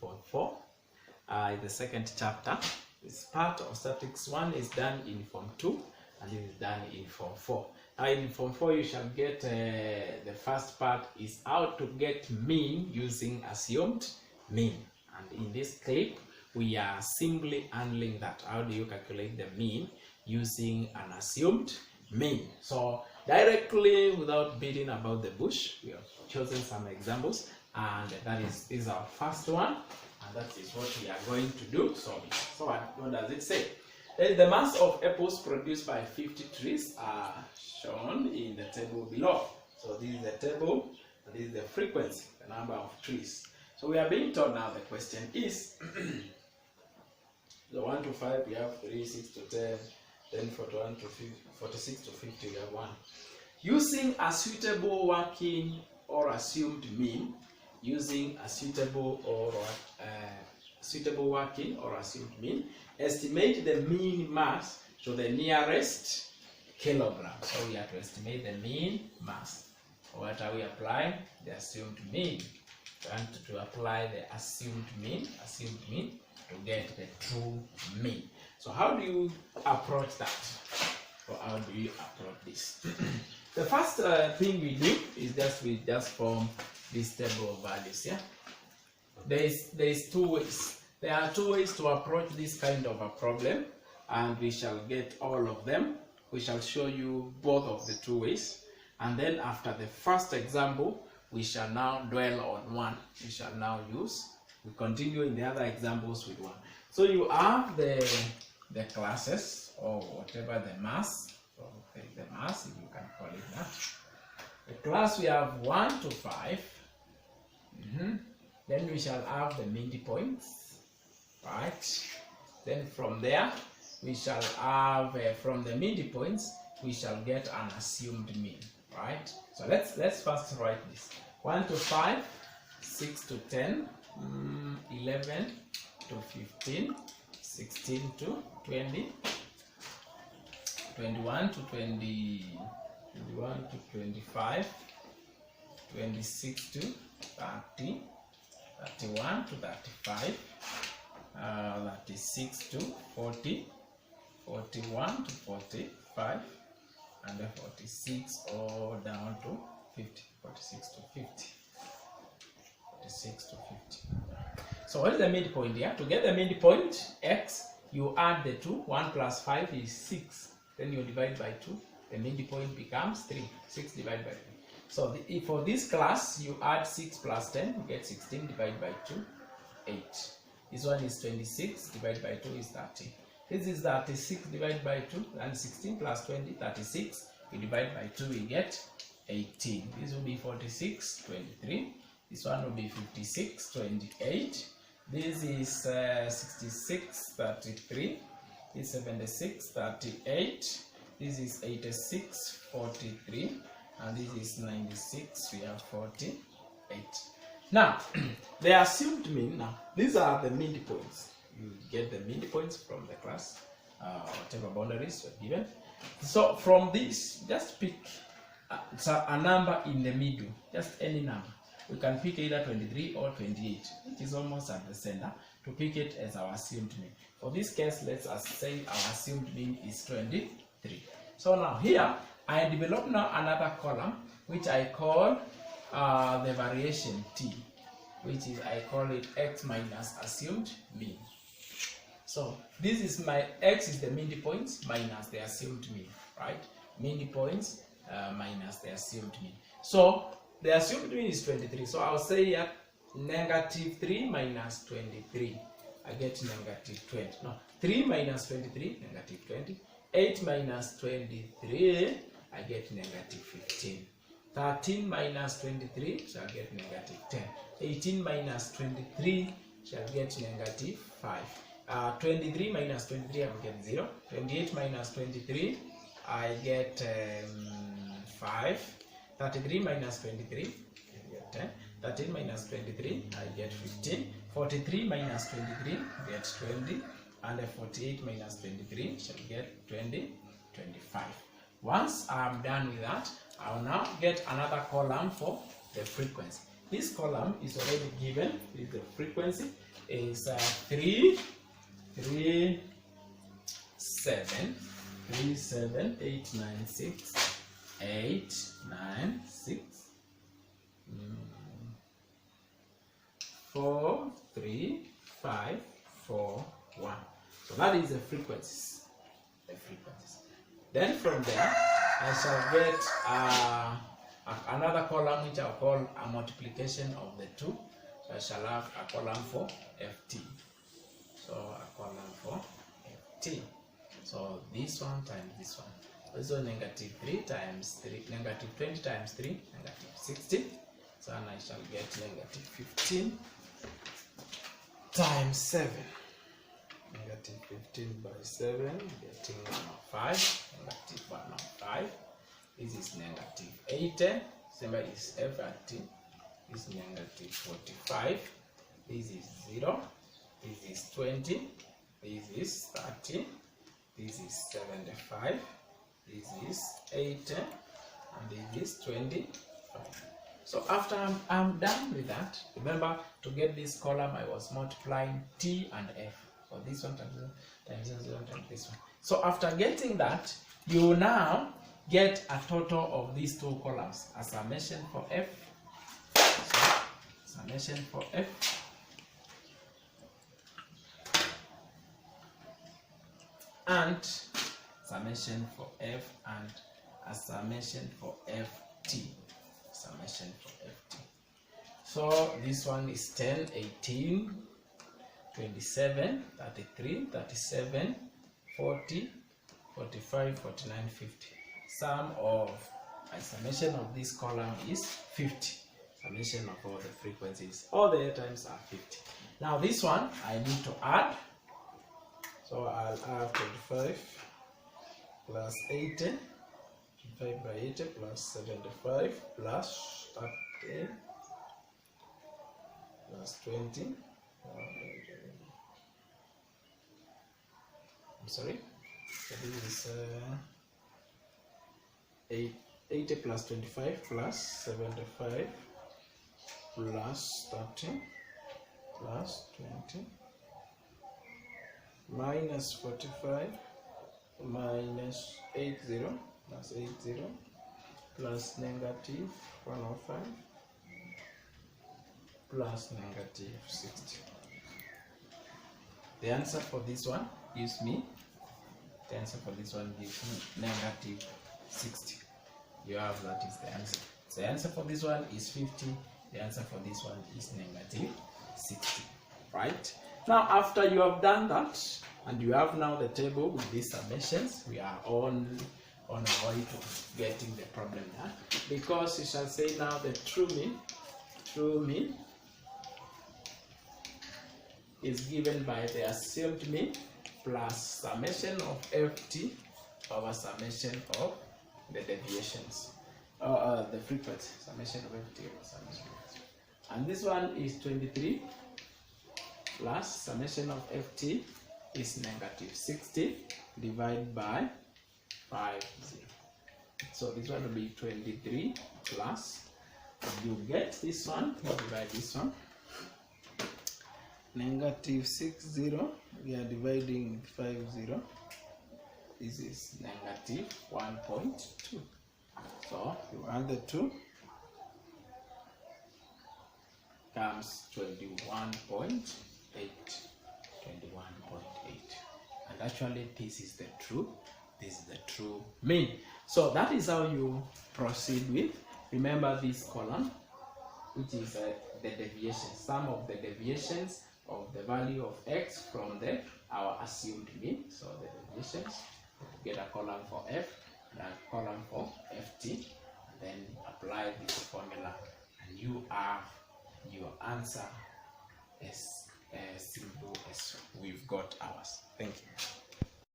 Form 4. The second chapter. This part of statistics 1 is done in Form 2 and it is done in Form 4. Now in Form 4 you shall get the first part is how to get mean using assumed mean. And in this clip we are simply handling that. How do you calculate the mean using an assumed mean? So directly, without beating about the bush, we have chosen some examples, and that is our first one, and that is what we are going to do. So what does it say? The mass of apples produced by 50 trees are shown in the table below. So this is the table, and this is the frequency, the number of trees. So we are being told now, the question is the 1 to 5 we have 3, 6 to 10, then 41 to 50, 46 to 50 we have 1. Using a suitable working or assumed mean, using a suitable working or assumed mean, estimate the mean mass to the nearest kilogram. So we have to estimate the mean mass. What are we applying? The assumed mean. We want to apply the assumed mean to get the true mean. So how do you approach that? Or how do you approach this? The first thing we do is we just form this table of values. Yeah, there is two ways. There are two ways to approach this kind of a problem, and we shall get all of them. We shall show you both of the two ways, and then after the first example, we shall now dwell on one. We shall now use. We continue in the other examples with one. So you have the classes, or whatever the mass, so the mass, if you can call it that. The class we have 1 to 5. Then we shall have the midpoints, right? Then from there we shall have from the midpoints we shall get an assumed mean, right? So let's first write this. 1 to 5, 6 to 10, 11 to 15, 16 to 20, 21 to 20, 21 to 25, 26 to 30, 31 to 35, 36 to 40, 41 to 45, and 46 all down to 50, 46 to 50, 46 to 50. So what is the midpoint here? To get the midpoint, x, you add the 2. 1 plus 5 is 6. Then you divide by 2. The midpoint becomes 3. 6 divided by 3. So for this class, you add 6 plus 10, you get 16 divided by 2, 8. This one is 26 divided by 2 is 30. This is 36 divided by 2, and 16 plus 20, 36. We divide by 2, we get 18. This will be 46, 23. This one will be 56, 28. This is 66, 33. This is 76, 38. This is 86, 43. And this is 96, we have 48. Now, the assumed mean, now, these are the midpoints. You get the midpoints from the class, whatever boundaries are given. So from this, just pick a number in the middle, just any number. We can pick either 23 or 28, which is almost at the center, to pick it as our assumed mean. For this case, let's say our assumed mean is 23. So now here, I develop now another column, which I call the variation t, which is, I call it x minus assumed mean. So this is my x is the midpoints minus the assumed mean, right? Midpoints minus the assumed mean. So the assumed mean is 23. So I'll say here negative 3 minus 23. I get negative 20. No, 3 minus 23, negative 20. 8 minus 23, I get negative 15. 13 minus 23 shall get negative 10. 18 minus 23 shall get negative 5. 23 minus 23, I will get 0. 28 minus 23, I get 5. 33 minus 23, I get 10. 13 minus 23, I get 15. 43 minus 23, get 20. And 48 minus 23 shall get 20, 25. Once I'm done with that, I'll now get another column for the frequency. This column is already given with the frequency. is 3, 7, 8, 9, 6, 8, 9, 6, 4, 3, 5, 4, 1. So that is the frequencies. Then from there, I shall get another column which I'll call a multiplication of the two. So I shall have a column for ft. So a column for ft. So this one times this one. Also negative 3 times 3, negative 20 times 3, negative 60. So and I shall get negative 15 times 7. Negative 15 by 7, getting 105, negative 105. This is negative 80, same is f at t. This is negative 45. This is 0. This is 20. This is 30. This is 75. This is 80. And this is 25. So after I'm done with that, remember to get this column I was multiplying t and f. So this one times this one. So after getting that, you now get a total of these two columns. A summation for f. So, summation for f. And summation for f and a summation for ft. Summation for ft. So this one is 10, 18, 27, 33, 37, 40, 45, 49, 50. Sum of a summation of this column is 50. Summation of all the frequencies. All the airtimes are 50. Now this one I need to add. So I'll have 25 plus 80. 25 by 80 plus 75 plus 30 plus 20. I'm sorry. So this is 80 plus 25 plus 75 plus 30 plus 20 minus 45 minus 80 plus 80 plus negative 105 plus negative 60. The answer for this one gives me negative 60. You have that is the answer. So the answer for this one is 50. The answer for this one is negative 60. Right? Now after you have done that, and you have now the table with these summations, we are on our way to getting the problem done. Because you shall say now the true mean is given by the assumed mean plus summation of ft over summation of the deviations, or the frequency, summation of ft over summation of ft. And this one is 23 plus summation of ft is negative 60 divided by 50. So this one will be 23 plus, you get this one, you divide this one, negative 60, we are dividing 50, this is negative 1.2. So you add the 2, comes 21.8. And actually this is the true mean. So that is how you proceed with. Remember this column, which is the deviation, sum of the deviations of the value of x from our assumed mean. So the deviations, get a column for f and a column for ft, then apply this formula, and you have your answer as simple as we've got ours. Thank you.